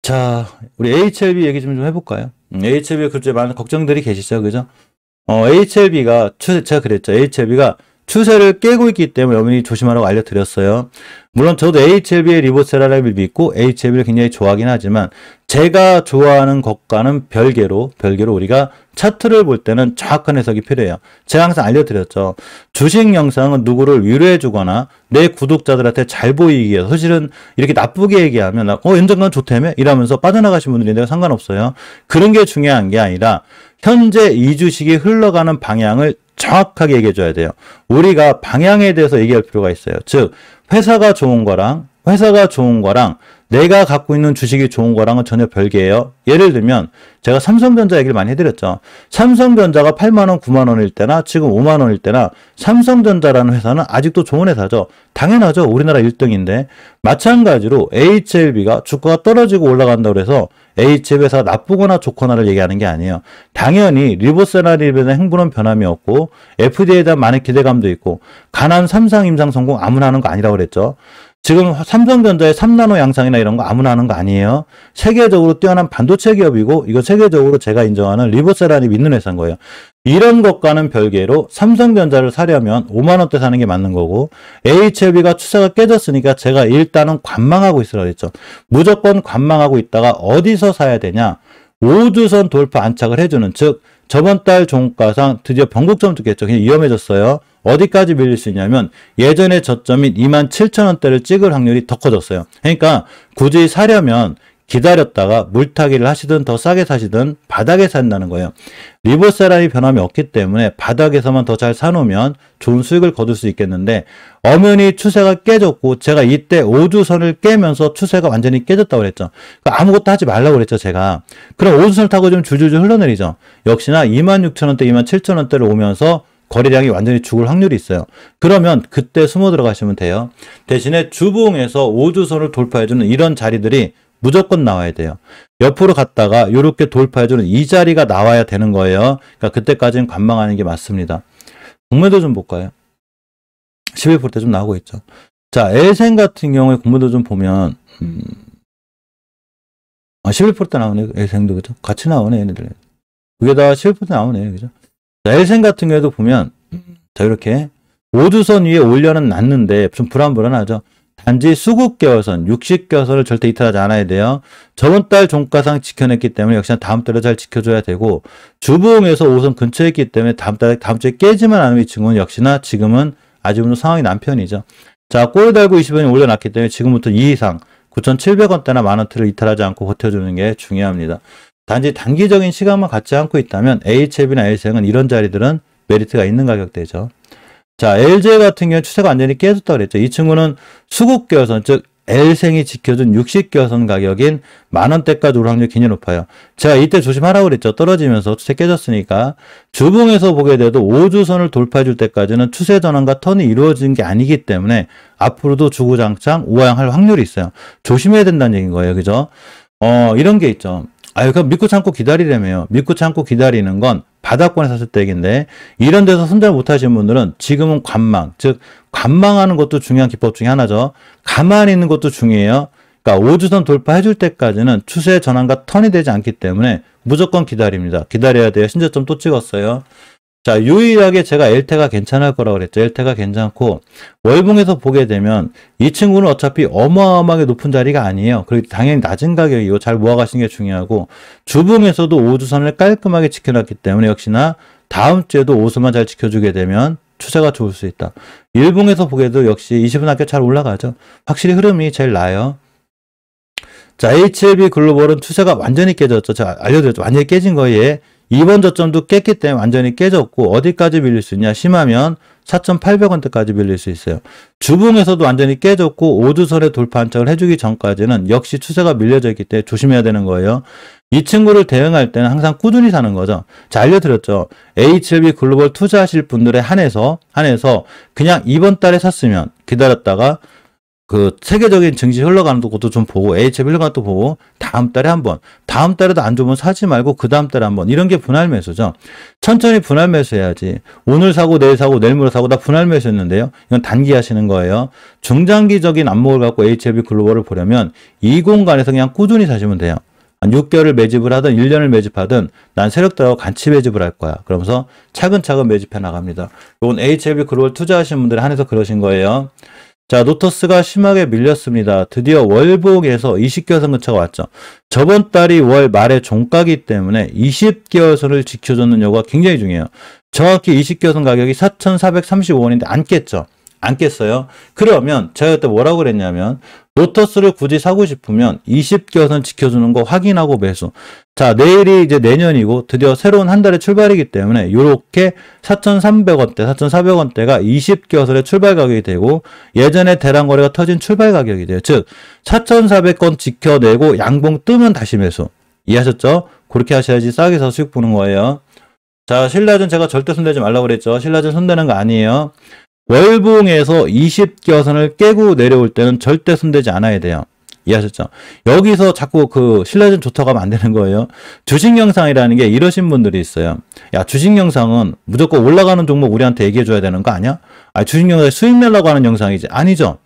자, 우리 HLB 얘기 좀 해볼까요? HLB 그렇게 많은 걱정들이 계시죠, 그죠? HLB가 제가 그랬죠. HLB가 추세를 깨고 있기 때문에 여러분이 조심하라고 알려드렸어요. 물론 저도 HLB의 리보세라를 믿고 HLB를 굉장히 좋아하긴 하지만 제가 좋아하는 것과는 별개로 우리가 차트를 볼 때는 정확한 해석이 필요해요. 제가 항상 알려드렸죠. 주식 영상은 누구를 위로해 주거나 내 구독자들한테 잘 보이기 위해서 사실은 이렇게 나쁘게 얘기하면 연장관 좋다며? 이러면서 빠져나가신 분들이 내가 상관없어요. 그런 게 중요한 게 아니라 현재 이 주식이 흘러가는 방향을 정확하게 얘기해 줘야 돼요. 우리가 방향에 대해서 얘기할 필요가 있어요. 즉 회사가 좋은 거랑 내가 갖고 있는 주식이 좋은 거랑은 전혀 별개예요. 예를 들면 제가 삼성전자 얘기를 많이 해드렸죠. 삼성전자가 8만원, 9만원일 때나 지금 5만원일 때나 삼성전자라는 회사는 아직도 좋은 회사죠. 당연하죠. 우리나라 1등인데 마찬가지로 HLB가 주가가 떨어지고 올라간다고 해서 HLB 회사가 나쁘거나 좋거나를 얘기하는 게 아니에요. 당연히 리보세라리에 대한 행보는 변함이 없고 FDA에 대한 많은 기대감도 있고 가난 삼상 임상 성공 아무나 하는 거 아니라고 그랬죠. 지금 삼성전자의 3나노 양상이나 이런 거 아무나 하는 거 아니에요. 세계적으로 뛰어난 반도체 기업이고 이거 세계적으로 제가 인정하는 리보세라니 믿는 회사인 거예요. 이런 것과는 별개로 삼성전자를 사려면 5만원대 사는 게 맞는 거고 HLB가 추세가 깨졌으니까 제가 일단은 관망하고 있으라고 했죠. 무조건 관망하고 있다가 어디서 사야 되냐. 5주선 돌파 안착을 해주는 즉 저번 달 종가상 드디어 변곡점 뚫겠죠. 그냥 위험해졌어요. 어디까지 밀릴 수 있냐면 예전의 저점인 27,000원대를 찍을 확률이 더 커졌어요. 그러니까 굳이 사려면 기다렸다가 물타기를 하시든 더 싸게 사시든 바닥에 산다는 거예요. 리보세라니 변함이 없기 때문에 바닥에서만 더 잘 사놓으면 좋은 수익을 거둘 수 있겠는데 엄연히 추세가 깨졌고 제가 이때 5주선을 깨면서 추세가 완전히 깨졌다고 그랬죠. 그러니까 아무것도 하지 말라고 그랬죠, 제가. 그럼 5주선을 타고 좀 줄줄줄 흘러내리죠. 역시나 26,000원대, 27,000원대를 오면서 거래량이 완전히 죽을 확률이 있어요. 그러면 그때 숨어 들어가시면 돼요. 대신에 주봉에서 5주선을 돌파해주는 이런 자리들이 무조건 나와야 돼요. 옆으로 갔다가 이렇게 돌파해주는 이 자리가 나와야 되는 거예요. 그러니까 그때까지는 관망하는 게 맞습니다. 공매도 좀 볼까요? 11%대 좀 나오고 있죠. 자, 엘생 같은 경우에 공매도 좀 보면 11%대 나오네. 엘생도 그죠? 같이 나오네, 얘네들. 그게 다 11%대 나오네, 그죠? 자, 엘생 같은 경우에도 보면 자, 이렇게 5주선 위에 올려는 놨는데 좀 불안불안하죠. 단지 수급개월선, 60개월선을 절대 이탈하지 않아야 돼요. 저번 달 종가상 지켜냈기 때문에 역시나 다음 달에 잘 지켜줘야 되고 주봉에서 5선 근처에 있기 때문에 다음 주에 깨지만 않으면 이 친구는 역시나 지금은 아직은 상황이 난 편이죠. 자, 꼬리 달고 20원이 올려놨기 때문에 지금부터 이 이상 9,700원대나 만원대를 이탈하지 않고 버텨주는 게 중요합니다. 단지 단기적인 시간만 갖지 않고 있다면 HLB나 L생은 이런 자리들은 메리트가 있는 가격대죠. 자, LG 같은 경우는 추세가 완전히 깨졌다고 그랬죠. 이 친구는 수급개월선, 즉 L생이 지켜준 60개월선 가격인 만원대까지 올 확률이 굉장히 높아요. 제가 이때 조심하라고 그랬죠. 떨어지면서 추세 깨졌으니까. 주봉에서 보게 돼도 5주선을 돌파해 줄 때까지는 추세 전환과 턴이 이루어진 게 아니기 때문에 앞으로도 주구장창 우하향할 확률이 있어요. 조심해야 된다는 얘기인 거예요. 그죠? 이런 게 있죠. 그럼 믿고 참고 기다리려며요. 믿고 참고 기다리는 건 바닥권에 샀을 때 얘기인데 이런 데서 손절 못 하시는 분들은 지금은 관망, 즉 관망하는 것도 중요한 기법 중에 하나죠. 가만히 있는 것도 중요해요. 그러니까 5주선 돌파해 줄 때까지는 추세 전환과 턴이 되지 않기 때문에 무조건 기다립니다. 기다려야 돼요. 신저점 또 찍었어요. 자, 유일하게 제가 엘테가 괜찮을 거라고 그랬죠. 엘테가 괜찮고 월봉에서 보게 되면 이 친구는 어차피 어마어마하게 높은 자리가 아니에요. 그리고 당연히 낮은 가격이고 잘 모아가시는 게 중요하고 주봉에서도 5주선을 깔끔하게 지켜놨기 때문에 역시나 다음 주에도 5수만 잘 지켜주게 되면 추세가 좋을 수 있다. 일봉에서 보게도 역시 20분 합격 잘 올라가죠. 확실히 흐름이 제일 나아요. 자, HLB 글로벌은 추세가 완전히 깨졌죠. 제가 알려드렸죠. 완전히 깨진 거에 이번 저점도 깼기 때문에 완전히 깨졌고 어디까지 밀릴 수 있냐? 심하면 4,800원대까지 밀릴 수 있어요. 주봉에서도 완전히 깨졌고 5주선에 돌파 안착을 해주기 전까지는 역시 추세가 밀려져 있기 때문에 조심해야 되는 거예요. 이 친구를 대응할 때는 항상 꾸준히 사는 거죠. 자, 알려드렸죠. HLB 글로벌 투자하실 분들에 한해서 그냥 이번 달에 샀으면 기다렸다가 그 세계적인 증시 흘러가는 것도 좀 보고 HLB 흘러가는 것도 보고 다음 달에 한 번, 다음 달에도 안 좋으면 사지 말고 그 다음 달에 한 번, 이런 게 분할 매수죠. 천천히 분할 매수해야지. 오늘 사고 내일 사고 내일 모레 사고 다 분할 매수했는데요. 이건 단기 하시는 거예요. 중장기적인 안목을 갖고 HLB 글로벌을 보려면 이 공간에서 그냥 꾸준히 사시면 돼요. 한 6개월을 매집을 하든 1년을 매집하든 난 세력들하고 같이 매집을 할 거야. 그러면서 차근차근 매집해 나갑니다. 이건 HLB 글로벌 투자하시는 분들에 한해서 그러신 거예요. 자, 노토스가 심하게 밀렸습니다. 드디어 월봉에서 20개월선 근처가 왔죠. 저번 달이 월 말에 종가기 때문에 20개월선을 지켜줬는 여부가 굉장히 중요해요. 정확히 20개월선 가격이 4,435원인데 안 깼죠. 안 깼어요. 그러면 제가 그때 뭐라고 그랬냐면 노토스를 굳이 사고 싶으면 20개월선 지켜주는 거 확인하고 매수. 자, 내일이 이제 내년이고 드디어 새로운 한 달의 출발이기 때문에 이렇게 4,300원대, 4,400원대가 20개월선의 출발 가격이 되고 예전에 대량 거래가 터진 출발 가격이 돼요. 즉 4,400원 지켜내고 양봉 뜨면 다시 매수. 이해하셨죠? 그렇게 하셔야지 싸게 사서 수익 보는 거예요. 자, 신라전 제가 절대 손대지 말라고 그랬죠. 신라전 손대는 거 아니에요. 월봉에서 20개월선을 깨고 내려올 때는 절대 손대지 않아야 돼요. 이해하셨죠? 여기서 자꾸 그 신라전 좋다고 하면 안 되는 거예요. 주식 영상이라는 게 이러신 분들이 있어요. 야, 주식 영상은 무조건 올라가는 종목 우리한테 얘기해 줘야 되는 거 아니야? 아, 주식 영상에 수익 내려고 하는 영상이지. 아니죠.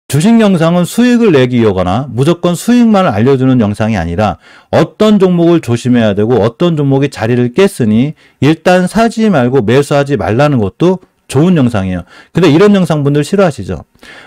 주식 영상은 수익을 내기 위하거나 무조건 수익만을 알려주는 영상이 아니라 어떤 종목을 조심해야 되고 어떤 종목이 자리를 깼으니 일단 사지 말고 매수하지 말라는 것도 좋은 영상이에요. 근데 이런 영상 분들 싫어하시죠?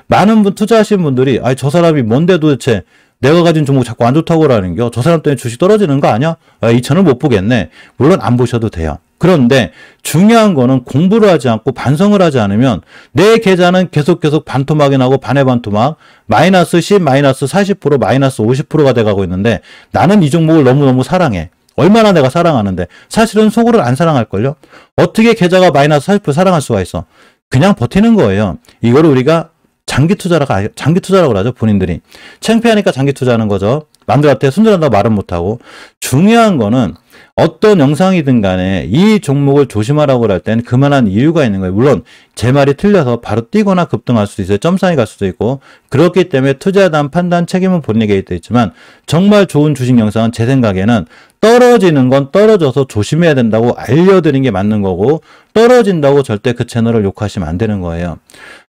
많은 분 투자하시는 분들이 아니 저 사람이 뭔데 도대체 내가 가진 종목 자꾸 안 좋다고 하는 겨. 저 사람 때문에 주식 떨어지는 거 아니야? 아, 2천을 못 보겠네. 물론 안 보셔도 돼요. 그런데 중요한 거는 공부를 하지 않고 반성을 하지 않으면 내 계좌는 계속 반토막이 나고 반토막 마이너스 10, 마이너스 40%, 마이너스 50%가 돼가고 있는데 나는 이 종목을 너무너무 사랑해. 얼마나 내가 사랑하는데 사실은 속으로 안 사랑할걸요? 어떻게 계좌가 마이너스 40% 사랑할 수가 있어? 그냥 버티는 거예요. 이거를 우리가 장기 투자라고 하죠. 본인들이. 창피하니까 장기 투자하는 거죠. 남들한테 순전하다고 말은 못하고. 중요한 거는 어떤 영상이든 간에 이 종목을 조심하라고 할 때는 그만한 이유가 있는 거예요. 물론 제 말이 틀려서 바로 뛰거나 급등할 수도 있어요. 점상이 갈 수도 있고. 그렇기 때문에 투자에 대한 판단 책임은 본인에게 있지만 정말 좋은 주식 영상은 제 생각에는 떨어지는 건 떨어져서 조심해야 된다고 알려드리는 게 맞는 거고 떨어진다고 절대 그 채널을 욕하시면 안 되는 거예요.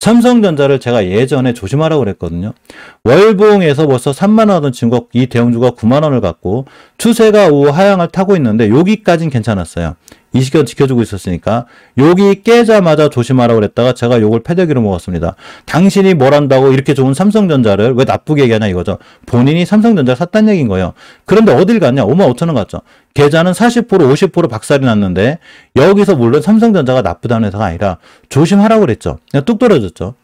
삼성전자를 제가 예전에 조심하라고 그랬거든요. 월봉에서 벌써 3만 원 하던 친구가 이 대형주가 9만 원을 갖고 추세가 우후 하향을 타고 있는데 여기까진 괜찮았어요. 20개월 지켜주고 있었으니까 여기 깨자마자 조심하라고 그랬다가 제가 욕을 패대기로 먹었습니다. 당신이 뭘 한다고 이렇게 좋은 삼성전자를 왜 나쁘게 얘기하냐 이거죠. 본인이 삼성전자를 샀다는 얘기인 거예요. 그런데 어딜 갔냐? 55,000원 갔죠. 계좌는 40%, 50% 박살이 났는데 여기서 물론 삼성전자가 나쁘다는 회사가 아니라 조심하라고 그랬죠. 그냥 뚝 떨어졌죠.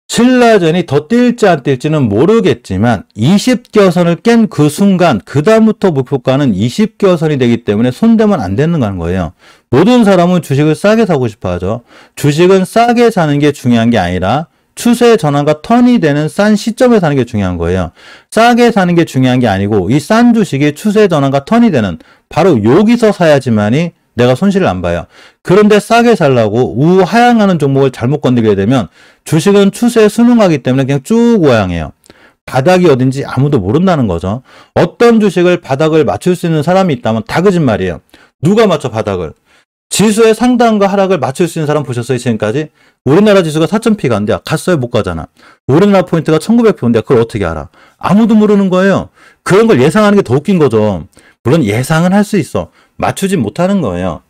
신라전이 더 뛸지 안 뛸지는 모르겠지만 20개월선을 깬 그 순간 그 다음부터 목표가는 20개월선이 되기 때문에 손대면 안 되는 거예요. 모든 사람은 주식을 싸게 사고 싶어 하죠. 주식은 싸게 사는 게 중요한 게 아니라 추세 전환과 턴이 되는 싼 시점에 사는 게 중요한 거예요. 싸게 사는 게 중요한 게 아니고 이 싼 주식이 추세 전환과 턴이 되는 바로 여기서 사야지만이 내가 손실을 안 봐요. 그런데 싸게 살라고 우후 하향하는 종목을 잘못 건드리게 되면 주식은 추세에 순응하기 때문에 그냥 쭉 우하향해요. 바닥이 어딘지 아무도 모른다는 거죠. 어떤 주식을 바닥을 맞출 수 있는 사람이 있다면 다 거짓말이에요. 누가 맞춰 바닥을? 지수의 상단과 하락을 맞출 수 있는 사람 보셨어요? 지금까지? 우리나라 지수가 4,000P 간대요. 갔어요? 못 가잖아. 우리나라 포인트가 1,900P 온대요. 그걸 어떻게 알아? 아무도 모르는 거예요. 그런 걸 예상하는 게 더 웃긴 거죠. 물론 예상은 할 수 있어. 맞추지 못하는 거예요.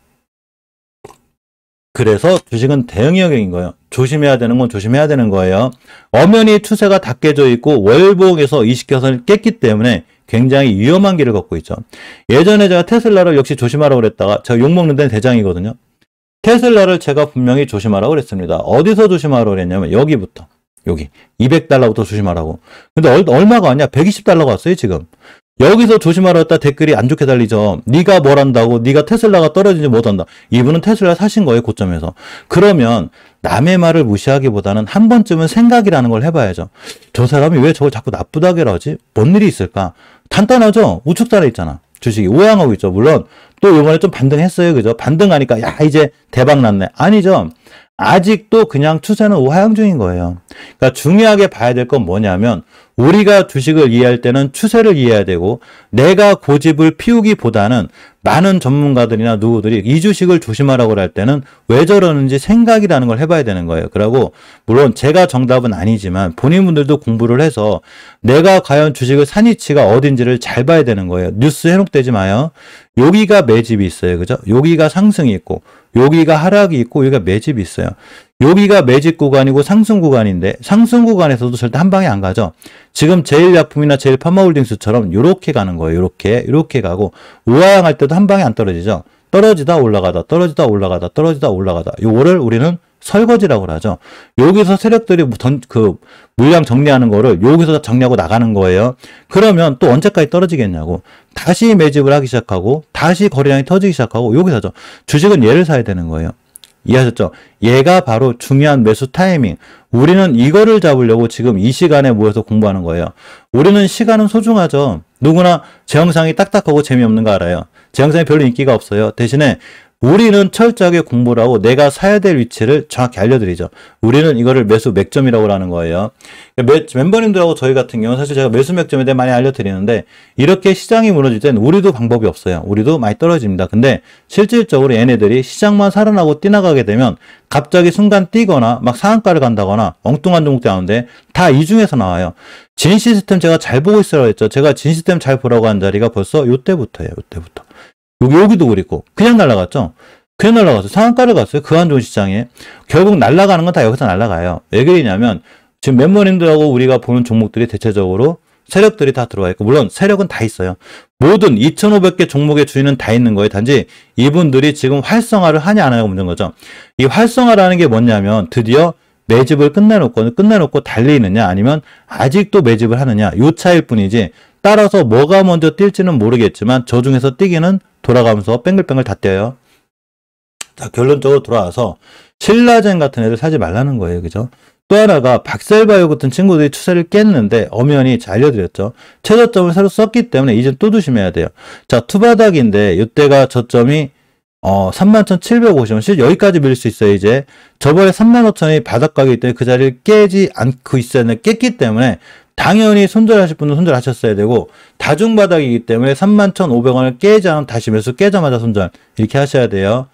그래서 주식은 대응이 영역인 거예요. 조심해야 되는 건 조심해야 되는 거예요. 엄연히 추세가 다 깨져 있고 월봉에서 20개선을 깼기 때문에 굉장히 위험한 길을 걷고 있죠. 예전에 제가 테슬라를 역시 조심하라고 그랬다가 제가 욕먹는 데는 대장이거든요. 테슬라를 제가 분명히 조심하라고 그랬습니다. 어디서 조심하라고 그랬냐면 여기부터 여기 200달러부터 조심하라고. 근데 얼마가 왔냐? 120달러가 왔어요 지금. 여기서 조심하라 했다 댓글이 안 좋게 달리죠. 네가 뭘 한다고, 네가 테슬라가 떨어지지 못한다. 이분은 테슬라 사신 거예요, 고점에서. 그러면 남의 말을 무시하기보다는 한 번쯤은 생각이라는 걸 해봐야죠. 저 사람이 왜 저걸 자꾸 나쁘다고 하지? 뭔 일이 있을까? 간단하죠. 우측살에 있잖아. 주식이 우양하고 있죠. 물론 또 이번에 좀 반등했어요. 그죠? 반등하니까 야 이제 대박 났네. 아니죠. 아직도 그냥 추세는 우하향 중인 거예요. 그러니까 중요하게 봐야 될 건 뭐냐면 우리가 주식을 이해할 때는 추세를 이해해야 되고 내가 고집을 피우기보다는 많은 전문가들이나 누구들이 이 주식을 조심하라고 할 때는 왜 저러는지 생각이라는 걸 해봐야 되는 거예요. 그리고 물론 제가 정답은 아니지만 본인분들도 공부를 해서 내가 과연 주식을 산 위치가 어딘지를 잘 봐야 되는 거예요. 뉴스 해놓되지 마요. 여기가 매집이 있어요. 그죠? 여기가 상승이 있고 여기가 하락이 있고 여기가 매집이 있어요. 여기가 매집 구간이고 상승 구간인데 상승 구간에서도 절대 한 방에 안 가죠. 지금 제일약품이나 제일파마홀딩스처럼 이렇게 가는 거예요. 이렇게 가고 우하향 할 때도 한 방에 안 떨어지죠. 떨어지다 올라가다 떨어지다 올라가다 떨어지다 올라가다 요거를 우리는 설거지라고 하죠. 여기서 세력들이 물량 정리하는 거를 여기서 정리하고 나가는 거예요. 그러면 또 언제까지 떨어지겠냐고. 다시 매집을 하기 시작하고 다시 거래량이 터지기 시작하고 여기서죠. 주식은 얘를 사야 되는 거예요. 이해하셨죠? 얘가 바로 중요한 매수 타이밍. 우리는 이거를 잡으려고 지금 이 시간에 모여서 공부하는 거예요. 우리는 시간은 소중하죠. 누구나 제 영상이 딱딱하고 재미없는 거 알아요. 제 영상이 별로 인기가 없어요. 대신에 우리는 철저하게 공부를 하고 내가 사야 될 위치를 정확히 알려드리죠. 우리는 이거를 매수 맥점이라고 하는 거예요. 멤버님들하고 저희 같은 경우는 사실 제가 매수 맥점에 대해 많이 알려드리는데 이렇게 시장이 무너질 땐 우리도 방법이 없어요. 우리도 많이 떨어집니다. 근데 실질적으로 얘네들이 시장만 살아나고 뛰나가게 되면 갑자기 순간 뛰거나 막 상한가를 간다거나 엉뚱한 종목들 나오는데 다 이 중에서 나와요. 진 시스템 제가 잘 보고 있으라고 했죠. 제가 진 시스템 잘 보라고 한 자리가 벌써 요때부터예요. 요때부터. 여기도 그랬고 그냥 날아갔죠. 그냥 날아갔어요. 상한가를 갔어요. 그 안 좋은 시장에. 결국 날아가는 건 다 여기서 날아가요. 왜 그러냐면 지금 멤버님들하고 우리가 보는 종목들이 대체적으로 세력들이 다 들어와 있고 물론 세력은 다 있어요. 모든 2,500개 종목의 주인은 다 있는 거예요. 단지 이분들이 지금 활성화를 하냐 안 하냐가 문제인 거죠. 이 활성화라는 게 뭐냐면 드디어 매집을 끝내놓고 달리느냐 아니면 아직도 매집을 하느냐 요 차이일 뿐이지 따라서 뭐가 먼저 뛸지는 모르겠지만 저 중에서 뛰기는 돌아가면서 뱅글뱅글 다 뛰어요. 자, 결론적으로 돌아와서 신라젠 같은 애들 사지 말라는 거예요. 그죠? 또 하나가 박셀바이오 같은 친구들이 추세를 깼는데 엄연히 잘 알려드렸죠. 최저점을 새로 썼기 때문에 이제 또 조심해야 돼요. 자, 투바닥인데 이때가 저점이 31,750원. 실제 여기까지 밀릴 수 있어요, 이제. 저번에 35,000원이 바닥가격이기 때문에 그 자리를 깨지 않고 있어야 되는데 깼기 때문에 당연히 손절하실 분은 손절하셨어야 되고 다중바닥이기 때문에 31,500원을 깨지 않으면 다시 매수 깨자마자 손절 이렇게 하셔야 돼요.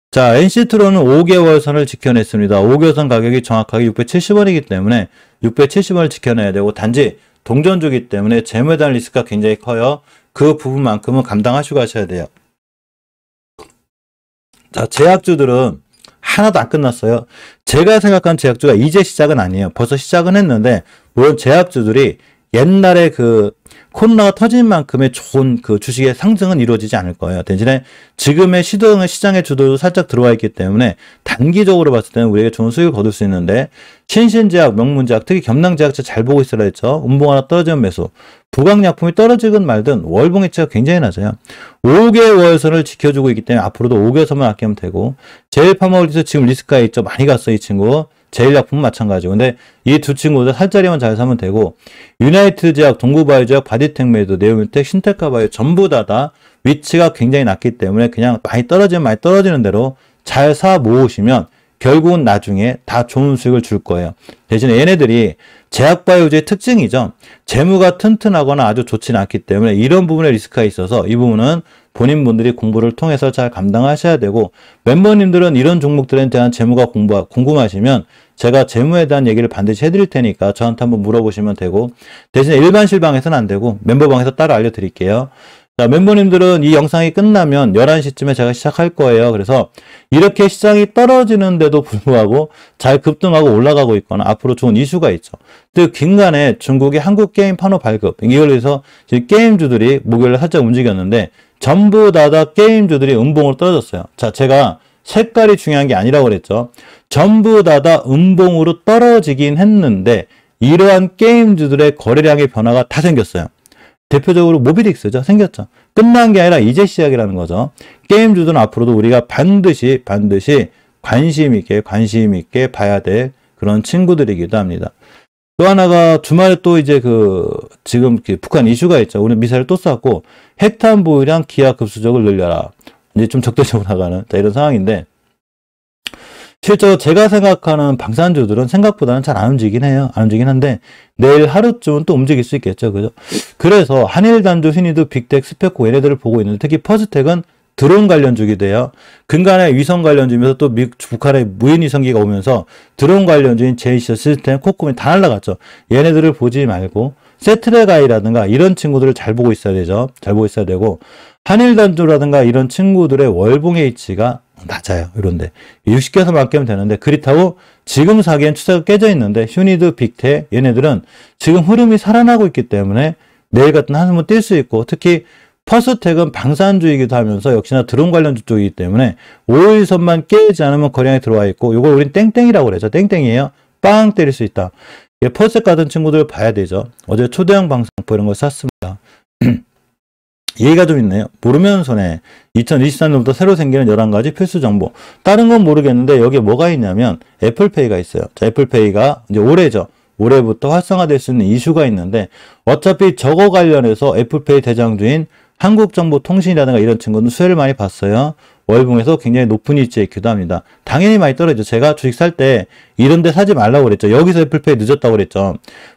자, NC트론은 5개월 선을 지켜냈습니다. 5개월 선 가격이 정확하게 670원이기 때문에 670원을 지켜내야 되고 단지 동전주기 때문에 재무에 대한 리스크가 굉장히 커요. 그 부분만큼은 감당하시고 가셔야 돼요. 자, 제약주들은 하나도 안 끝났어요. 제가 생각한 제약주가 이제 시작은 아니에요. 벌써 시작은 했는데 물론 제약주들이 옛날에 그 코로나가 터진 만큼의 좋은 그 주식의 상승은 이루어지지 않을 거예요. 대신에 지금의 시장의 주도도 살짝 들어와 있기 때문에 단기적으로 봤을 때는 우리에게 좋은 수익을 거둘 수 있는데 신신제약, 명문제약, 특히 겸당제약차 잘 보고 있으라 했죠. 음봉 하나 떨어지면 매수. 부강약품이 떨어지든 말든 월봉이치가 굉장히 낮아요. 5개월선을 지켜주고 있기 때문에 앞으로도 5개월선만 아끼면 되고 제일파마홀딩스 지금 리스크가 있죠. 많이 갔어 이 친구. 제일약품은 마찬가지고 근데 이 두 친구들 살짜리만 잘 사면 되고 유나이트제약, 동구바이오제약, 바디텍메이드, 네오밀텍, 신테카바이오 전부 다 위치가 굉장히 낮기 때문에 그냥 많이 떨어지면 많이 떨어지는 대로 잘 사 모으시면 결국은 나중에 다 좋은 수익을 줄 거예요. 대신에 얘네들이 제약바이오제의 특징이죠. 재무가 튼튼하거나 아주 좋지는 않기 때문에 이런 부분에 리스크가 있어서 이 부분은 본인분들이 공부를 통해서 잘 감당하셔야 되고 멤버님들은 이런 종목들에 대한 재무가 궁금하시면 제가 재무에 대한 얘기를 반드시 해드릴 테니까 저한테 한번 물어보시면 되고 대신에 일반 실방에서는 안 되고 멤버방에서 따로 알려드릴게요. 자, 멤버님들은 이 영상이 끝나면 11시쯤에 제가 시작할 거예요. 그래서 이렇게 시장이 떨어지는데도 불구하고 잘 급등하고 올라가고 있거나 앞으로 좋은 이슈가 있죠. 그 긴간에 중국의 한국 게임 판호 발급 이걸 위해서 게임주들이 목요일에 살짝 움직였는데 전부 다 게임주들이 음봉으로 떨어졌어요. 자, 제가 색깔이 중요한 게 아니라고 그랬죠. 전부 다 음봉으로 떨어지긴 했는데 이러한 게임주들의 거래량의 변화가 다 생겼어요. 대표적으로 모비딕스죠. 생겼죠. 끝난 게 아니라 이제 시작이라는 거죠. 게임주들은 앞으로도 우리가 반드시 관심 있게 봐야 될 그런 친구들이기도 합니다. 또 하나가 주말에 또 이제 지금 북한 이슈가 있죠. 우리 미사일 또 쐈고 핵탄 보유량 기하 급수적으로 늘려라. 이제 좀 적대적으로 나가는 이런 상황인데 실제로 제가 생각하는 방산주들은 생각보다는 잘 안 움직이긴 해요. 안 움직이긴 한데 내일 하루쯤은 또 움직일 수 있겠죠. 그죠? 그래서 한일단주, 휘니드, 빅텍, 스페코 얘네들을 보고 있는데 특히 퍼스텍은 드론 관련주기 돼요. 근간에 위성 관련주면서 또 북한의 무인위성기가 오면서 드론 관련주인 제이시 시스템, 코콤이 다 날라갔죠. 얘네들을 보지 말고 세트레가이라든가 이런 친구들을 잘 보고 있어야 되죠. 잘 보고 있어야 되고 한일단주라든가 이런 친구들의 월봉 H가 낮아요. 이런데 60개에서 맡기면 되는데 그렇다고 지금 사기엔 추세가 깨져 있는데 휴니드, 빅텍 얘네들은 지금 흐름이 살아나고 있기 때문에 내일 같은 한숨은 뛸 수 있고 특히 퍼스텍은 방산주이기도 하면서 역시나 드론 관련주 쪽이기 때문에 5일선만 깨지 않으면 거량이 들어와 있고 이걸 우린 땡땡이라고 그러죠. 땡땡이에요. 빵 때릴 수 있다. 퍼스텍 같은 친구들 봐야 되죠. 어제 초대형 방산포 이런 걸 샀습니다. 얘기가 좀 있네요. 모르면 손해. 2023년부터 새로 생기는 11가지 필수 정보. 다른 건 모르겠는데 여기에 뭐가 있냐면 애플페이가 있어요. 자, 애플페이가 이제 올해죠. 올해부터 활성화될 수 있는 이슈가 있는데 어차피 저거 관련해서 애플페이 대장주인 한국정보통신이라든가 이런 친구는 수혜를 많이 봤어요. 월봉에서 굉장히 높은 위치에 있기도 합니다. 당연히 많이 떨어지죠. 제가 주식 살 때 이런 데 사지 말라고 그랬죠. 여기서 애플페이 늦었다고 그랬죠.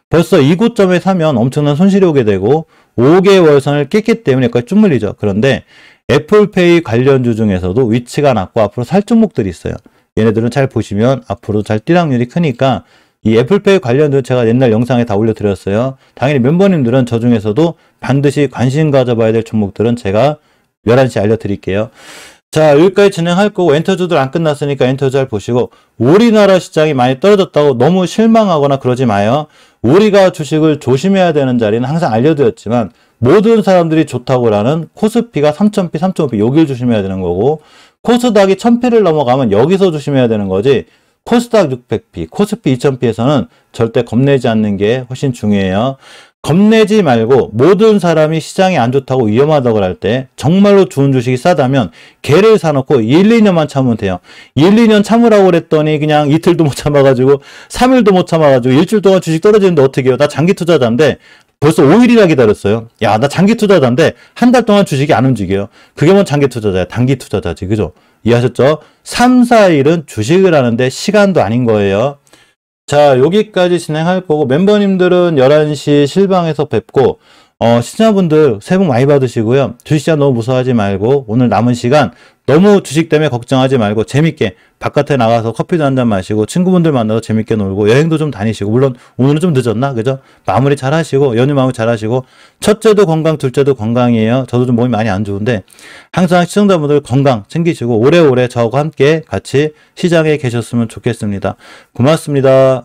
벌써 이 고점에 사면 엄청난 손실이 오게 되고 5개월선을 깼기 때문에 여기까지 쭉 물리죠. 그런데 애플페이 관련주 중에서도 위치가 낮고 앞으로 살 종목들이 있어요. 얘네들은 잘 보시면 앞으로 잘 뛸 확률이 크니까 이 애플페이 관련주 제가 옛날 영상에 다 올려드렸어요. 당연히 멤버님들은 저 중에서도 반드시 관심 가져봐야 될 종목들은 제가 11시에 알려드릴게요. 자, 여기까지 진행할 거고 엔터주들 안 끝났으니까 엔터주 잘 보시고 우리나라 시장이 많이 떨어졌다고 너무 실망하거나 그러지 마요. 우리가 주식을 조심해야 되는 자리는 항상 알려드렸지만 모든 사람들이 좋다고 하는 코스피가 3000피, 3500피 여길 조심해야 되는 거고 코스닥이 1000피를 넘어가면 여기서 조심해야 되는 거지 코스닥 600피, 코스피 2000피에서는 절대 겁내지 않는 게 훨씬 중요해요. 겁내지 말고 모든 사람이 시장이 안 좋다고 위험하다고 할 때 정말로 좋은 주식이 싸다면 걔를 사놓고 1, 2년만 참으면 돼요. 1, 2년 참으라고 그랬더니 그냥 이틀도 못 참아가지고 3일도 못 참아가지고 일주일 동안 주식 떨어지는데 어떻게 해요? 나 장기 투자자인데 벌써 5일이나 기다렸어요. 야, 나 장기 투자자인데 한 달 동안 주식이 안 움직여요. 그게 뭔 장기 투자자야? 단기 투자자지. 그죠? 이해하셨죠? 3, 4일은 주식을 하는데 시간도 아닌 거예요. 자, 여기까지 진행할 거고 멤버님들은 11시 실방에서 뵙고 시청자분들 새해 복 많이 받으시고요. 주식시장 너무 무서워하지 말고 오늘 남은 시간 너무 주식 때문에 걱정하지 말고 재밌게 바깥에 나가서 커피도 한잔 마시고 친구분들 만나서 재밌게 놀고 여행도 좀 다니시고 물론 오늘은 좀 늦었나? 그죠? 마무리 잘 하시고 연휴 마무리 잘 하시고 첫째도 건강 둘째도 건강이에요. 저도 좀 몸이 많이 안 좋은데 항상 시청자분들 건강 챙기시고 오래오래 저하고 함께 같이 시장에 계셨으면 좋겠습니다. 고맙습니다.